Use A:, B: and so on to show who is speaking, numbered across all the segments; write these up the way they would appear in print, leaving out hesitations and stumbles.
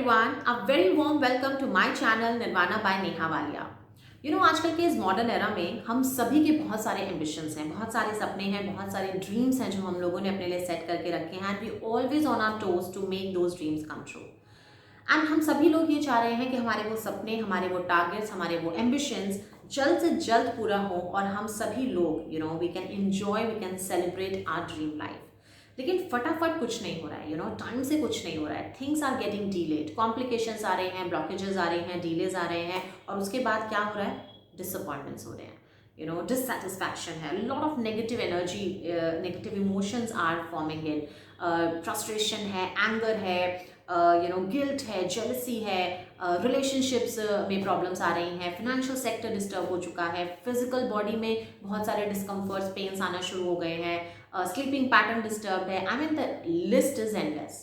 A: everyone, a very warm welcome to my channel Nirvana by Neha Walia. आजकल के इस modern era में हम सभी के बहुत सारे एम्बिशंस हैं, बहुत सारे सपने हैं, बहुत सारे ड्रीम्स हैं जो हम लोगों ने अपने लिए सेट करके रखे हैं and we always on our toes to make those dreams come true. And हम सभी लोग ये चाह रहे हैं कि हमारे वो सपने, हमारे वो टारगेट्स, हमारे वो एम्बिशंस जल्द से जल्द पूरा हो और हम सभी लोग we can enjoy, we can celebrate our dream life. लेकिन फटाफट कुछ नहीं हो रहा है, टाइम से कुछ नहीं हो रहा है। Things are getting delayed, complications आ रहे हैं, ब्लॉकेजेस आ रहे हैं, डिलेज आ रहे हैं और उसके बाद क्या हो रहा है, डिसअपॉइंटमेंट्स हो रहे हैं, डिससेटिस्फैक्शन है, lot of negative energy, negative emotions are forming in, frustration है, एंगर है, गिल्ट है, जेलसी है, रिलेशनशिप्स में प्रॉब्लम्स आ रही हैं, फाइनेंशियल सेक्टर डिस्टर्ब हो चुका है, फिजिकल बॉडी में बहुत सारे डिस्कम्फर्ट्स, पेन्स आना शुरू हो गए हैं, sleeping pattern disturbed hai. I mean, the list is endless.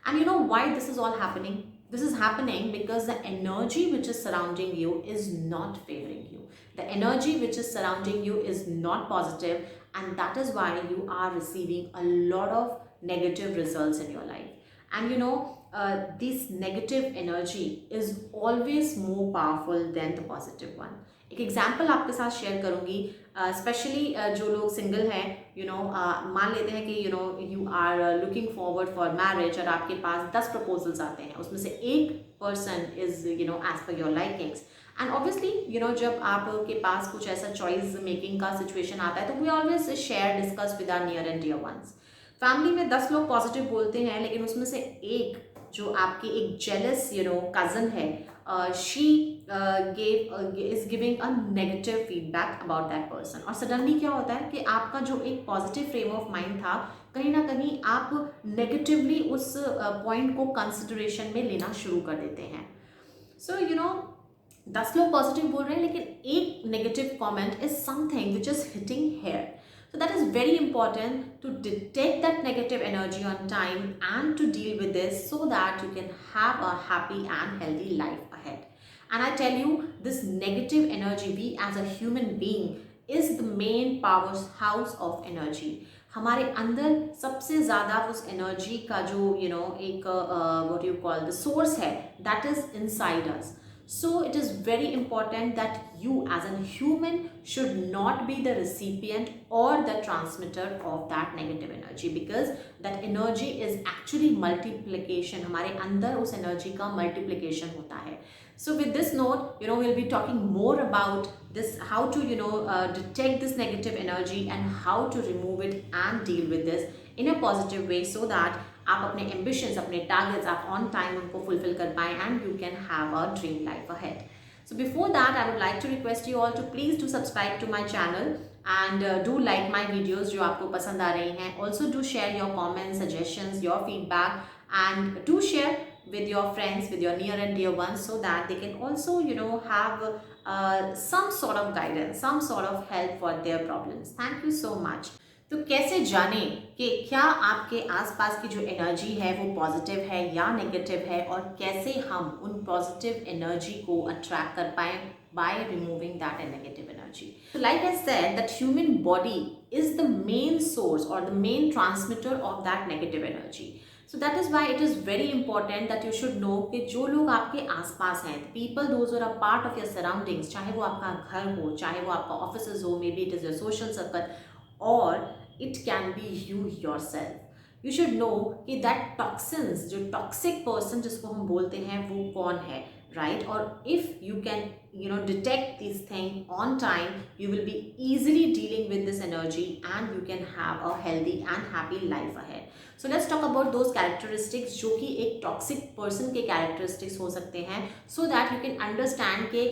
A: And you know why this is all happening? This is happening because the energy which is surrounding you is not favoring you. The energy which is surrounding you is not positive, and that is why you are receiving a lot of negative results in your life. And this negative energy is always more powerful than the positive one. एक example आपके साथ share करूंगी, specially जो लोग single हैं, मान लेते हैं कि you are looking forward for marriage और आपके पास 10 प्रपोजल्स आते हैं, उसमें से एक person is as per your likings. And obviously जब आपके पास कुछ ऐसा चॉइस मेकिंग का सिचुएशन आता है तो we always share discuss with our near and dear ones. Family में 10 लोग पॉजिटिव बोलते हैं, लेकिन उसमें से एक जो आपकी एक जेलस कजन है, she is giving a negative feedback about that person। और सडनली क्या होता है कि आपका जो एक पॉजिटिव फ्रेम ऑफ माइंड था, कहीं ना कहीं आप नेगेटिवली उस पॉइंट को कंसिडरेशन में लेना शुरू कर देते हैं। सो 10 लोग पॉजिटिव बोल रहे हैं, लेकिन एक negative comment is something which is hitting here. So that is very important to detect that negative energy on time and to deal with this so that you can have a happy and healthy life ahead. And I tell you, this negative energy, we as a human being is the main powerhouse of energy. हमारे अंदर सबसे ज़्यादा उस energy का जो एक what you call the source है, that is inside us. So it is very important that you as a human should not be the recipient or the transmitter of that negative energy, because that energy is actually multiplication. हमारे अंदर उस energy का multiplication होता है। So with this note, we'll be talking more about this, how to detect this negative energy and how to remove it and deal with this in a positive way so that आप अपने ambitions, अपने targets आप on time उनको fulfil कर पाएँ and you can have a dream life ahead. So before that I would like to request you all to please do subscribe to my channel and do like my videos जो आपको पसंद आ रही हैं। Also do share your comments, suggestions, your feedback and do share with your friends, with your near and dear ones, so that they can also have some sort of guidance, some sort of help for their problems. Thank you so much. तो कैसे जाने कि क्या आपके आसपास की जो energy है वो पॉजिटिव है या नेगेटिव है, और कैसे हम उन पॉजिटिव एनर्जी को अट्रैक्ट कर पाए by removing that negative energy. So like I said, that human body is the main source or the main transmitter of that negative energy. So that is why it is very important that you should know कि जो लोग आपके आसपास हैं, people those who are a part of your surroundings, चाहे वो आपका घर हो, चाहे वो आपका ऑफिस हो, maybe it is your social circle, or it can be you yourself. You should know कि that toxins, जो toxic person जिसको हम बोलते हैं, वो कौन है, right? और if you can detect these things on time, you will be easily dealing with this energy and you can have a healthy and happy life ahead. So let's talk about those characteristics जो कि एक toxic person के characteristics हो सकते हैं, so that you can understand कि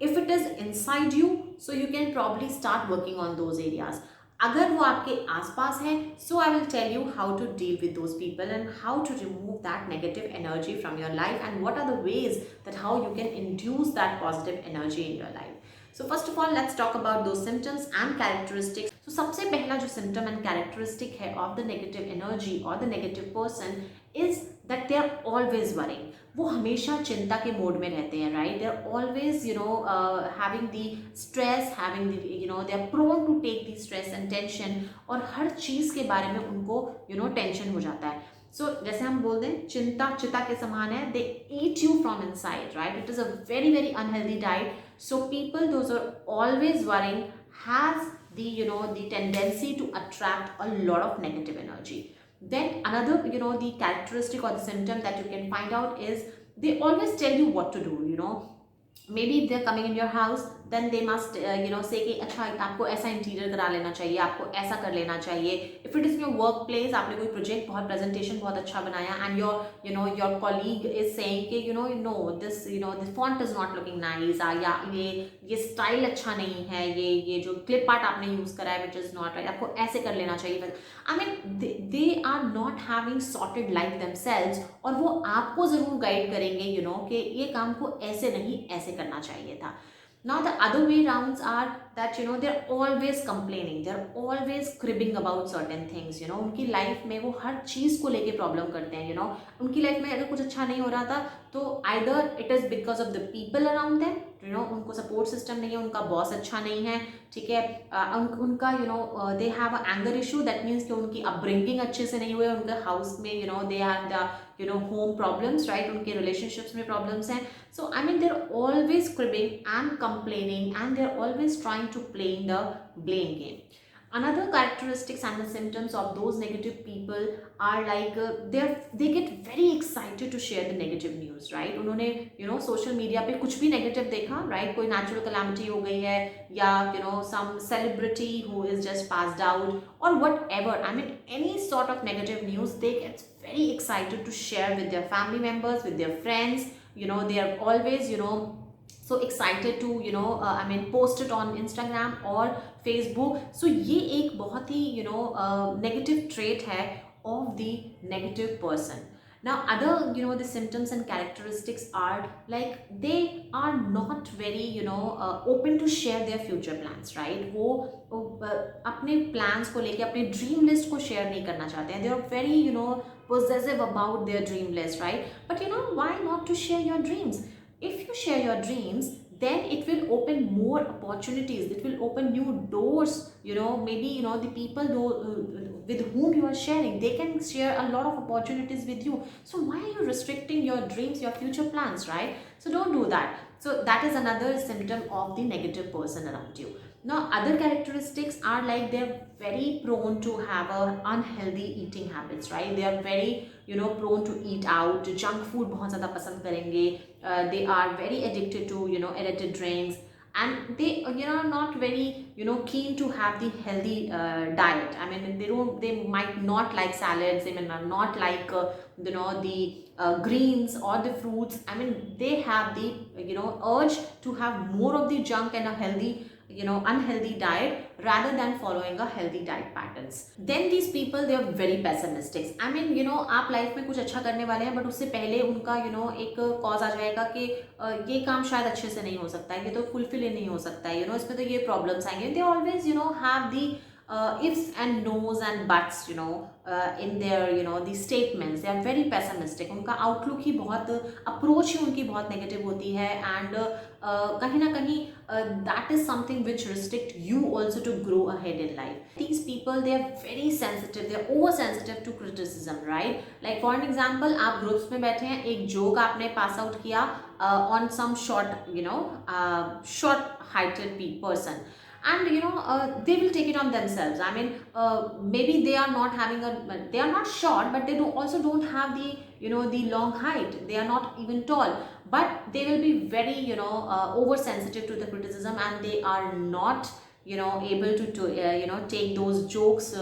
A: if it is inside you, so you can probably start working on those areas. अगर वो आपके आसपास है, so I will tell you how to deal with those people and how to remove that negative energy from your life and what are the ways that how you can induce that positive energy in your life. So first of all, let's talk about those symptoms and characteristics. So सबसे पहला जो symptom and characteristic है of the negative energy or the negative person is that they are always worrying. वो हमेशा चिंता के mode में रहते हैं, right? They are always having the stress, having the they are prone to take the stress and tension, और हर चीज़ के बारे में उनको टेंशन हो जाता है। सो जैसे हम बोल दें चिंता चिता के समान है, they eat you from inside, right? It is a very very unhealthy diet. So people those are always worrying has the tendency to attract a lot of negative energy. Then another the characteristic or the symptom that you can find out is they always tell you what to do. Maybe if they're coming in your house, then they must say कि अच्छा आपको ऐसा interior करा लेना चाहिए, आपको ऐसा कर लेना चाहिए. If it is your work place, आपने कोई प्रोजेक्ट बहुत प्रेजेंटेशन बहुत अच्छा बनाया and your colleague is saying कि no this font is not looking nice, या ये स्टाइल अच्छा नहीं है, ये जो क्लिप आर्ट आपने यूज करा है विच इज नॉट राइट, आपको ऐसे कर लेना चाहिए. I mean they are not having sorted life themselves, और वो आपको जरूर गाइड करेंगे कि ये काम को ऐसे नहीं ऐसे करना चाहिए था. Now the other way rounds are that they're always complaining, they're always cribbing about certain things. उनकी लाइफ में वो हर चीज़ को लेके प्रॉब्लम करते हैं. उनकी लाइफ में अगर कुछ अच्छा नहीं हो रहा था तो either it is because of the people around them, उनको सपोर्ट सिस्टम नहीं है, उनका बॉस अच्छा नहीं है, ठीक है, उनका they have a anger issue, that means कि उनकी अपब्रिंगिंग अच्छे से नहीं हुए, उनके हाउस में they have the home problems, right? उनके रिलेशनशिप्स में प्रॉब्लम्स हैं. So I mean they are always cribbing and complaining and they are always trying to play in the blame game. Another characteristics and the symptoms of those negative people are like they get very excited to share the negative news, right? उन्होंने social media पे कुछ भी negative देखा, right? कोई natural calamity हो गई है, या some celebrity who is just passed out or whatever. I mean any sort of negative news, they get very excited to share with their family members, with their friends. They are always so excited to post it on Instagram or Facebook. So ये एक बहुत ही negative trait है of the negative person. Now other the symptoms and characteristics are like they are not very open to share their future plans, right? वो अपने plans को लेके अपने dream list को share नहीं करना चाहते हैं. They are very possessive about their dream list, right? But why not to share your dreams? If you share your dreams, then it will open more opportunities, it will open new doors. Maybe the people with whom you are sharing, they can share a lot of opportunities with you. So why are you restricting your dreams, your future plans, right? So don't do that. So that is another symptom of the negative person around you. Now other characteristics are like they're very prone to have a unhealthy eating habits, right? They are very prone to eat out, junk food बहुत ज़्यादा पसंद करेंगे. They are very addicted to addicted drinks, and they not very keen to have the healthy diet. I mean they might not like salads, they may not like the greens or the fruits. I mean they have the urge to have more of the junk and a healthy unhealthy diet rather than following a healthy diet patterns. Then these people, they are very pessimistic. I mean आप life में कुछ अच्छा करने वाले हैं, but उससे पहले उनका एक कॉज आ जाएगा कि ये काम शायद अच्छे से नहीं हो सकता है, ये तो फुलफिल ही नहीं हो सकता है, इसमें तो ये प्रॉब्लम्स आएंगे. They always have the ifs and no's and buts in their the statements. They are very pessimistic. उनका आउटलुक ही बहुत, अप्रोच ही उनकी बहुत नेगेटिव होती है, एंड कहीं ना कहीं that is something which restrict you also to grow ahead in life. These people, they are very sensitive, they are oversensitive to criticism, right? Like for an example, आप groups में बैठे हैं, एक जोक आपने pass out किया on some short heighted person, and they will take it on themselves. I mean maybe they are not short, but they also don't have the long height, they are not even tall, but they will be very oversensitive to the criticism, and they are not able to take those jokes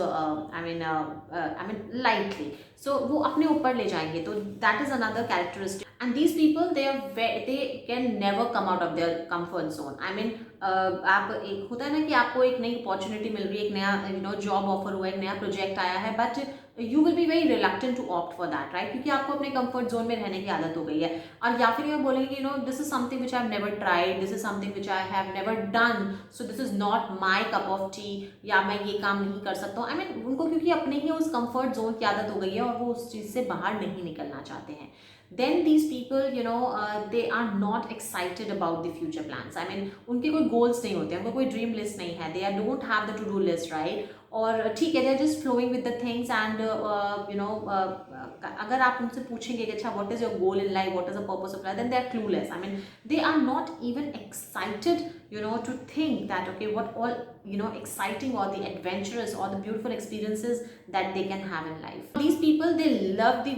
A: lightly. So वो अपने ऊपर ले जाएंगे. तो that is another characteristic. And these people, they can never come out of their comfort zone. I mean आप एक होता है ना कि आपको एक नई अपॉर्चुनिटी मिल रही है, एक नया जॉब ऑफर हुआ है, एक नया प्रोजेक्ट आया है, but you will be very reluctant to opt for that, right? क्योंकि आपको अपने कंफर्ट जोन में रहने की आदत हो गई है. और या फिर ये बोलेंगे कि this is something which I have never tried, this is something which I have never done, so this is not my cup of T, या मैं ये काम नहीं कर सकता हूँ. आई मीन उनको क्योंकि अपने ही उस कंफर्ट जोन की आदत हो गई है और वो उस चीज़ से बाहर नहीं निकलना चाहते हैं. then these people, they are not excited about the future plans. I mean, उनके कोई goals नहीं होते, उनका कोई dream list नहीं है, they don't have the to do list, right? और ठीक है, they are just flowing with the things, and अगर आप उनसे पूछेंगे कि अच्छा what is your goal in life, what is the purpose of life, then they are clueless. I mean, they are not even excited, to think that okay, what all, exciting or the adventurous or the beautiful experiences that they can have in life. These people, they love the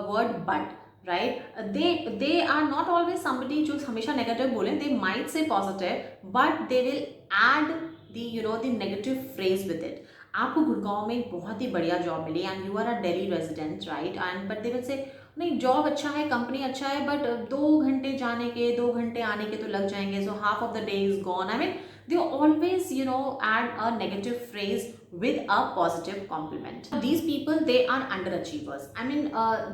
A: word but, right? They are not always somebody जो हमेशा negative बोले, they might say positive, but they will add the negative phrase with it. आपको गुड़गांव में एक बहुत ही बढ़िया job मिली and you are a Delhi resident, right? And but they will say नहीं, जॉब अच्छा है, कंपनी अच्छा है, बट 2 घंटे जाने के 2 घंटे आने के तो लग जाएंगे, so half of the day is gone. I mean, they always add a negative phrase with a positive compliment. These people, they are underachievers. I mean,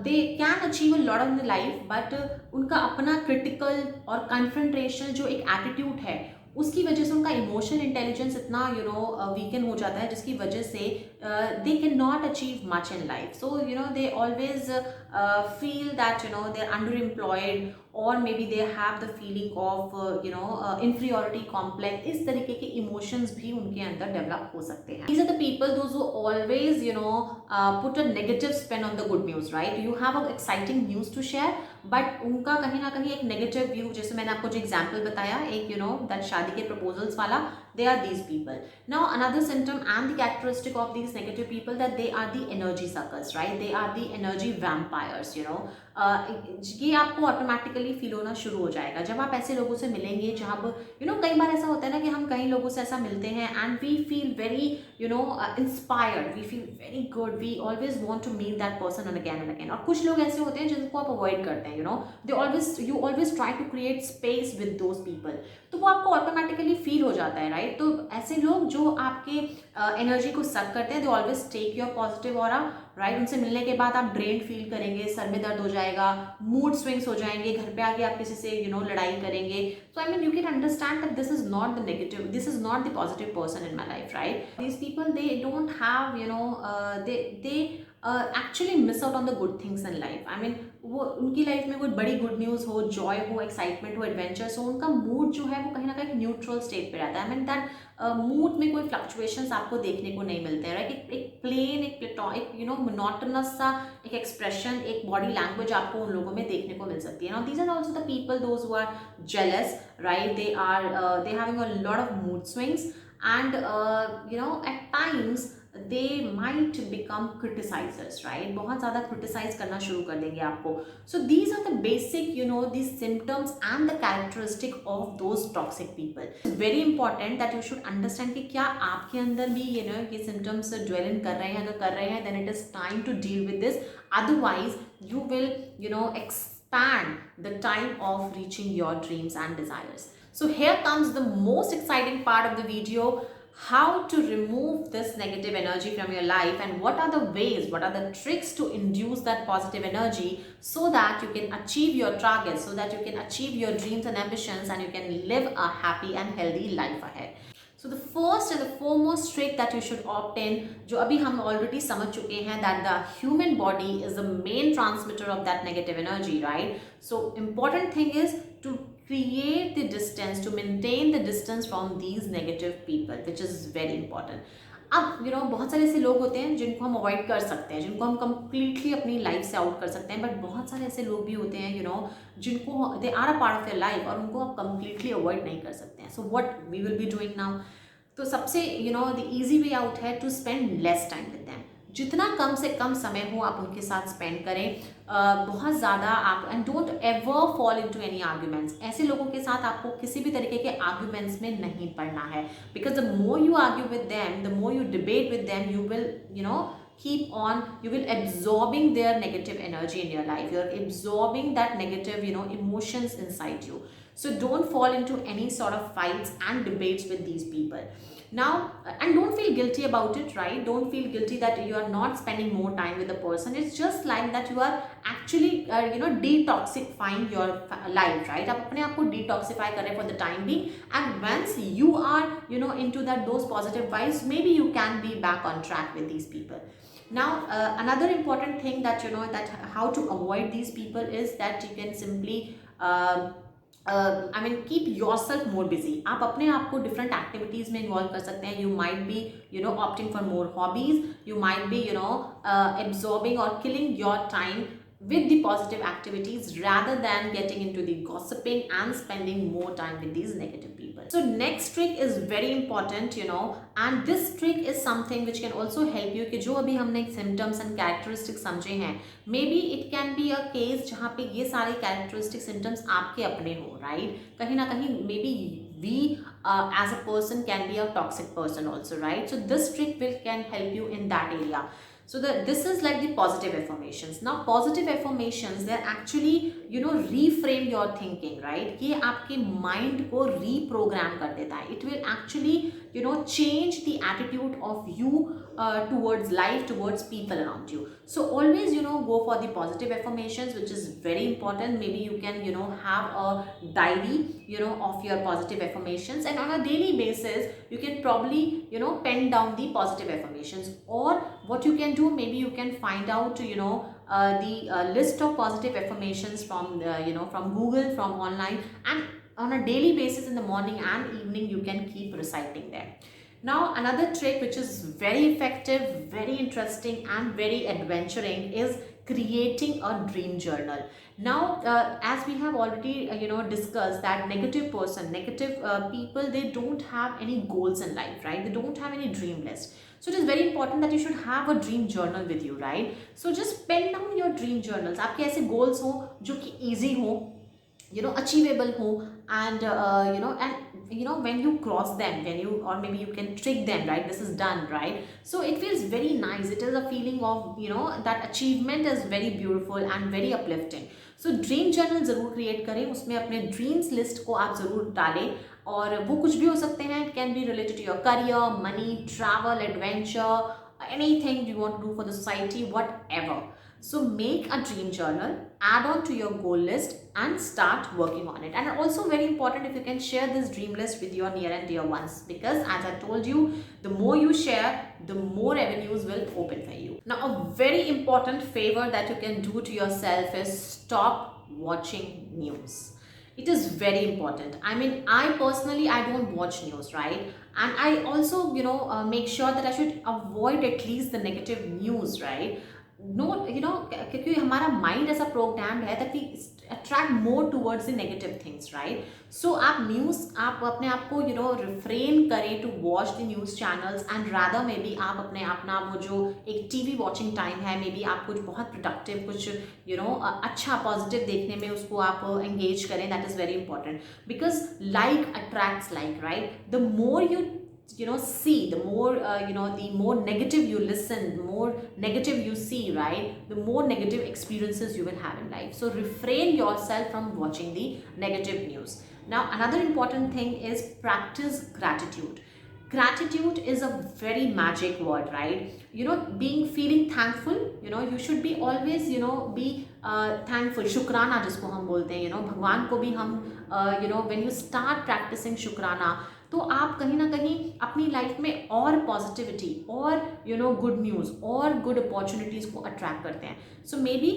A: they can achieve a lot in the life, but उनका अपना critical और confrontational जो एक attitude है, उसकी वजह से उनका इमोशनल इंटेलिजेंस इतना वीकन हो जाता है, जिसकी वजह से they can not achieve much in life. So they always feel that they're underemployed, or maybe they have the feeling of inferiority complex. इस तरीके के emotions भी उनके अंदर develop हो सकते हैं. These are the people, those who always put a negative spin on the good news, right? You have a exciting news to share, but उनका कहीं ना कहीं एक negative view, जैसे मैंने आपको जो example बताया, एक that शादी के proposals वाला, they are these people. Now another symptom and the characteristic of these negative people, that they are the energy suckers, right? They are the energy vampires. ये आपको ऑटोमेटिकली फील होना शुरू हो जाएगा जब आप ऐसे लोगों से मिलेंगे, जहाँ कई बार ऐसा होता है ना कि हम कई लोगों से ऐसा मिलते हैं and we feel very inspired, we feel very good, we always want to meet that person again and again. और कुछ लोग ऐसे होते हैं जिनको आप अवॉइड करते हैं, you always try to create space with those people, तो वो आपको ऑटोमेटिकली फील हो जाता है, राइट? तो ऐसे लोग जो आपके एनर्जी को सक करते हैं, they always take your positive aura, right? उनसे मिलने के बाद आप ड्रेन फील करेंगे, सर में दर्द हो जाएगा, मूड स्विंग्स हो जाएंगे, घर पे आके आप किसी से लड़ाई करेंगे. So I mean, you can understand that this is not the negative, this is not the positive person in my life, right? These people, they don't have they actually miss out on the good things in life. I mean, वो उनकी life में कोई बड़ी good news हो, Joy हो, excitement हो, adventures हो, उनका मूड जो है वो कहीं ना कहीं न्यूट्रल स्टेट पे रहता है. आई मीन दैट मूड में कोई फ्लक्चुएशंस आपको देखने को नहीं मिलते हैं, राइट? एक प्लेन, एक मोनोटोनस सा एक एक्सप्रेशन, एक बॉडी लैंग्वेज आपको उन लोगों में देखने को मिल सकती है. Now these are also the people those who are jealous, right? They having a lot of mood swings, and at times they might become criticizers, right? बहुत ज़्यादा क्रिटिसाइज करना शुरू कर देंगे आपको. So these are the basic these symptoms and the characteristic of those toxic people. It's very important that you should understand कि क्या आपके अंदर भी ये symptoms dwell in कर रहे हैं. अगर कर रहे हैं, then it is time to deal with this. Otherwise you will expand the time of reaching your dreams and desires. So here comes the most exciting part of the video, how to remove this negative energy from your life, and what are the ways, what are the tricks to induce that positive energy so that you can achieve your targets, so that you can achieve your dreams and ambitions, and you can live a happy and healthy life ahead. So the first and the foremost trick that you should opt in, जो अभी हम already समझ चुके हैं, that the human body is the main transmitter of that negative energy, right? So important thing is to create the distance, to maintain the distance from these negative people, which is very important. अब बहुत सारे ऐसे लोग होते हैं जिनको हम avoid कर सकते हैं, जिनको हम कम्प्लीटली अपनी लाइफ से आउट कर सकते हैं, बट बहुत सारे ऐसे लोग भी होते हैं जिनको they are a part of their life और उनको आप कम्प्लीटली अवॉइड नहीं कर सकते हैं. So what we will be doing now, तो सबसे द ईजी वे आउट है to spend less time with them. जितना कम से कम समय हो आप उनके साथ स्पेंड करें. बहुत ज़्यादा आप, and don't ever fall into any arguments. ऐसे लोगों के साथ आपको किसी भी तरीके के आर्ग्यूमेंट्स में नहीं पड़ना है, because the more you argue with them, the more you debate with them, you will absorbing their negative energy in your life. You're absorbing that negative emotions inside you. So don't fall into any sort of fights and debates with these people. Now, and don't feel guilty about it, right? Don't feel guilty that you are not spending more time with the person. It's just like that you are actually detoxifying your life, right? आप अपने आप को detoxify करें for the time being, and once you are into those positive vibes, maybe you can be back on track with these people. Now, another important thing that you know that how to avoid these people is that you can simply I mean keep yourself more busy. आप अपने आप को different activities में involve कर सकते हैं. You might be you know opting for more hobbies. You might be you know absorbing or killing your time with the positive activities rather than getting into the gossiping and spending more time with these negative people. So next trick is very important, you know, and this trick is something which can also help you कि जो अभी हमने symptoms and characteristics समझे हैं, maybe it can be a case जहाँ पे ये सारे characteristic symptoms आपके अपने हो, right? कहीं ना कहीं maybe we as a person can be a toxic person also, right? So this trick will can help you in that area. So this is like the positive affirmations. Now positive affirmations, they're actually you know reframe your thinking, right? ये आपके mind को reprogram कर देता है. It will actually you know change the attitude of you towards life, towards people around you. So always you know go for the positive affirmations, which is very important. Maybe you can you know have a diary you know of your positive affirmations, and on a daily basis you can probably you know pen down the positive affirmations. Or what you can do, maybe you can find out you know the list of positive affirmations from you know from Google, from online, and on a daily basis in the morning and evening you can keep reciting them. Now another trick which is very effective, very interesting and very adventuring is creating a dream journal. Now as we have already you know discussed that negative person, negative people, they don't have any goals in life, right? They don't have any dream list. So it is very important that you should have a dream journal with you, right? So just pen down your dream journals. आपके ऐसे goals हो जो कि easy हो, you know achievable ho, and you know when you cross them, when you, or maybe you can trick them, right? This is done, right? So it feels very nice. It is a feeling of you know that achievement is very beautiful and very uplifting. So dream journal ज़रूर create करें, उसमें अपने dreams list को आप ज़रूर डालें, और वो कुछ भी हो सकते हैं. It can be related to your career, money, travel, adventure, anything you want to do for the society, whatever. So make a dream journal, add on to your goal list and start working on it. And also very important, if you can share this dream list with your near and dear ones, because as I told you, the more you share, the more avenues will open for you. Now a very important favor that you can do to yourself is stop watching news. It is very important. I mean, I personally, I don't watch news, right? And I also you know make sure that I should avoid at least the negative news, right? No, you know, क्योंकि हमारा mind ऐसा programmed है that we attract more towards the negative things, right? So आप news, आप अपने आप को you know refrain करें to watch the news channels, and rather maybe आप अपने अपना वो जो एक टीवी वॉचिंग टाइम है, maybe आप कुछ बहुत प्रोडक्टिव, कुछ you know अच्छा पॉजिटिव देखने में उसको आप engage करें. That is very important, because like attracts like, right? The more you know see, the more you know the more negative you listen, the more negative you see, right? The more negative experiences you will have in life. So refrain yourself from watching the negative news. Now another important thing is practice gratitude. Gratitude is a very magic word, right? You know, being feeling thankful, you know, you should be always you know be thankful. शुक्राना जिसको हम बोलते हैं, you know, भगवान को भी हम you know when you start practicing शुक्राना, तो आप कहीं ना कहीं अपनी लाइफ में और पॉजिटिविटी और यू नो गुड न्यूज़ और गुड अपॉर्चुनिटीज़ को अट्रैक्ट करते हैं. So maybe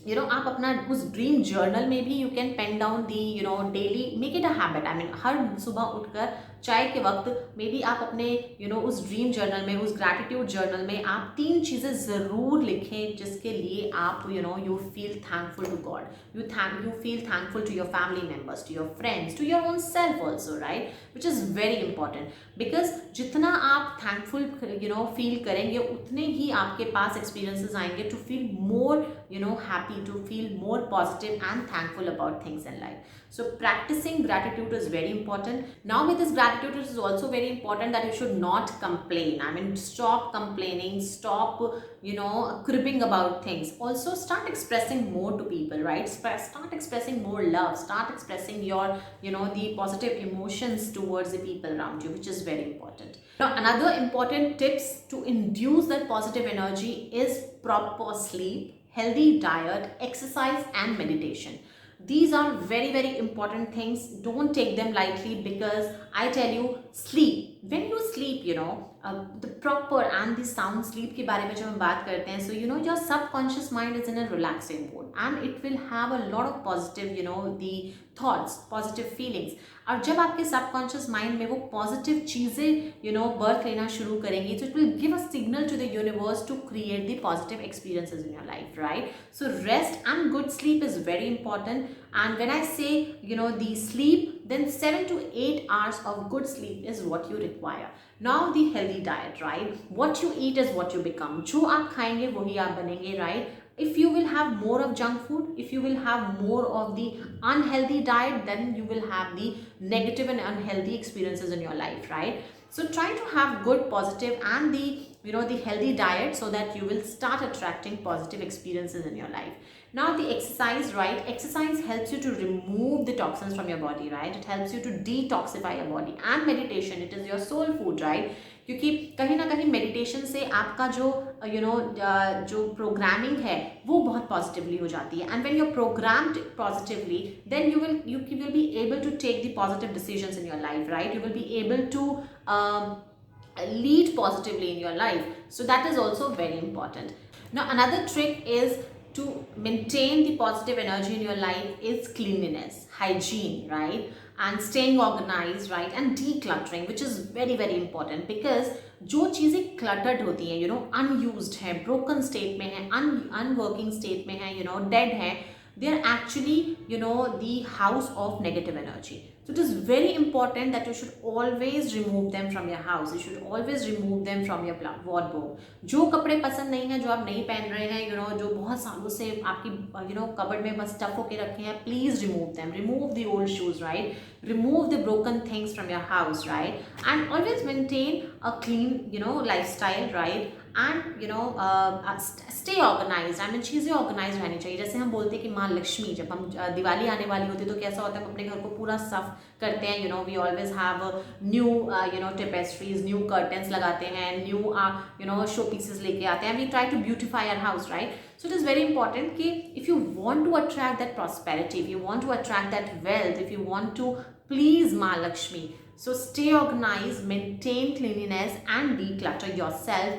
A: you know आप अपना उस ड्रीम जर्नल में भी you can pen down the you know daily, make it a habit. I mean हर सुबह उठकर चाय के वक्त मे बी आप अपने यू नो उस ड्रीम जर्नल में, उस ग्रैटिट्यूड जर्नल में आप 3 चीज़ें ज़रूर लिखें जिसके लिए आप you know you feel thankful to God, you feel thankful to your family members, to your friends, to your own self also, right? Which is very important, because जितना आप thankful you know feel करेंगे, उतने ही आपके पास experiences आएंगे to feel more you know happy, to feel more positive and thankful about things in life. So practicing gratitude is very important. Now with this gratitude, it is also very important that you should not complain. I mean, stop complaining, stop you know cribbing about things. Also start expressing more to people, right? Start expressing more love, start expressing your you know the positive emotions towards the people around you, which is very important. Now another important tips to induce that positive energy is proper sleep, healthy diet, exercise and meditation. These are very very important things. Don't take them lightly, because I tell you, sleep, when you sleep, the proper and the sound sleep के बारे में जब हम बात करते हैं, so your subconscious mind is in a relaxing mode and it will have a lot of positive, the thoughts, positive feelings. और जब आपके सबकॉन्शियस माइंड में वो पॉजिटिव चीज़ें बर्थ लेना शुरू करेंगी, तो it will give a signal to the universe to create the positive experiences in your life, right? So rest and good sleep is very important. And when I say, the sleep, then 7 to 8 hours of good sleep is what you require. Now the healthy diet, right? What you eat is what you become. जो आप खाएंगे वही आप बनेंगे, right? If you will have more of junk food, if you will have more of the unhealthy diet, then you will have the negative and unhealthy experiences in your life, right? So try to have good, positive and the healthy diet, so that you will start attracting positive experiences in your life. Now the exercise, right? Exercise helps you to remove the toxins from your body, right? It helps you to detoxify your body. And meditation, it is your soul food, right? क्योंकि कहीं ना कहीं meditation से आपका जो जो programming है वो बहुत पॉजिटिवली हो जाती है. And when you are programmed positively, then you will be able to take the positive decisions in your life, right? You will be able to lead positively in your life. So that is also very important. Now another trick is to maintain the positive energy in your life is cleanliness, hygiene, right? And staying organized, right? And decluttering, which is very very important, because जो चीज़ें cluttered होती हैं, unused है, broken state में है, unworking state में है, dead है, they are actually, the house of negative energy. So it is very important that you should always remove them from your house. You should always remove them from your wardrobe. जो कपड़े पसंद नहीं हैं, जो आप नहीं पहन रहे हैं, जो बहुत सालों से आपकी कबर्ड में बस स्टफ होके रखे हैं, please remove them. Remove the old shoes, right? Remove the broken things from your house, right? And always maintain a clean, lifestyle, right? And stay organized. I mean, चीज़ें organized रहनी चाहिए. जैसे हम बोलते हैं कि माँ लक्ष्मी, जब हम दिवाली आने वाली होती है तो कैसा होता है, हम अपने घर को पूरा साफ करते हैं. We always have new tapestries, new curtains लगाते हैं, new show pieces लेके आते हैं. We try to beautify our house, right? So it is very important कि if you want to attract that prosperity, if you want to attract that wealth, if you want to please Ma Lakshmi, so stay organized, maintain cleanliness and declutter yourself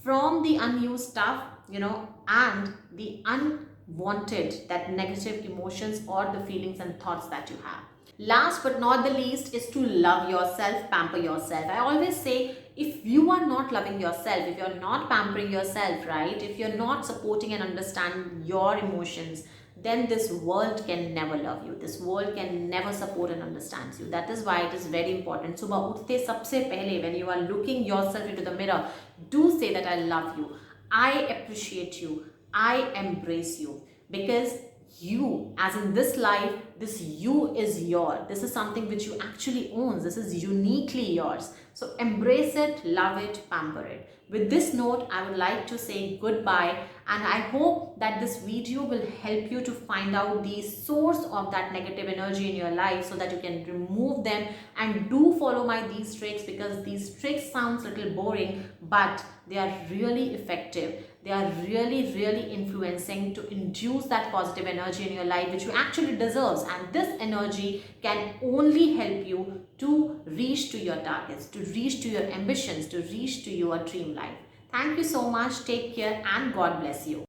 A: from the unused stuff, and the unwanted, that negative emotions or the feelings and thoughts that you have. Last but not the least is to love yourself, pamper yourself. I always say, if you are not loving yourself, if you're not pampering yourself, right, if you're not supporting and understanding your emotions, then this world can never love you. This world can never support and understand you. That is why it is very important. सुबह उठते सबसे पहले, when you are looking yourself into the mirror, do say that I love you, I appreciate you, I embrace you. Because you, as in this life, this you is your. This is something which you actually own. This is uniquely yours. So embrace it, love it, pamper it. With this note, I would like to say goodbye, and I hope that this video will help you to find out the source of that negative energy in your life, so that you can remove them. And do follow these tricks, because these tricks sounds a little boring, but they are really effective. They are really really influencing to induce that positive energy in your life, which you actually deserves. And this energy can only help you to reach to your targets, to reach to your ambitions, to reach to your dream life. Thank you so much. Take care and God bless you.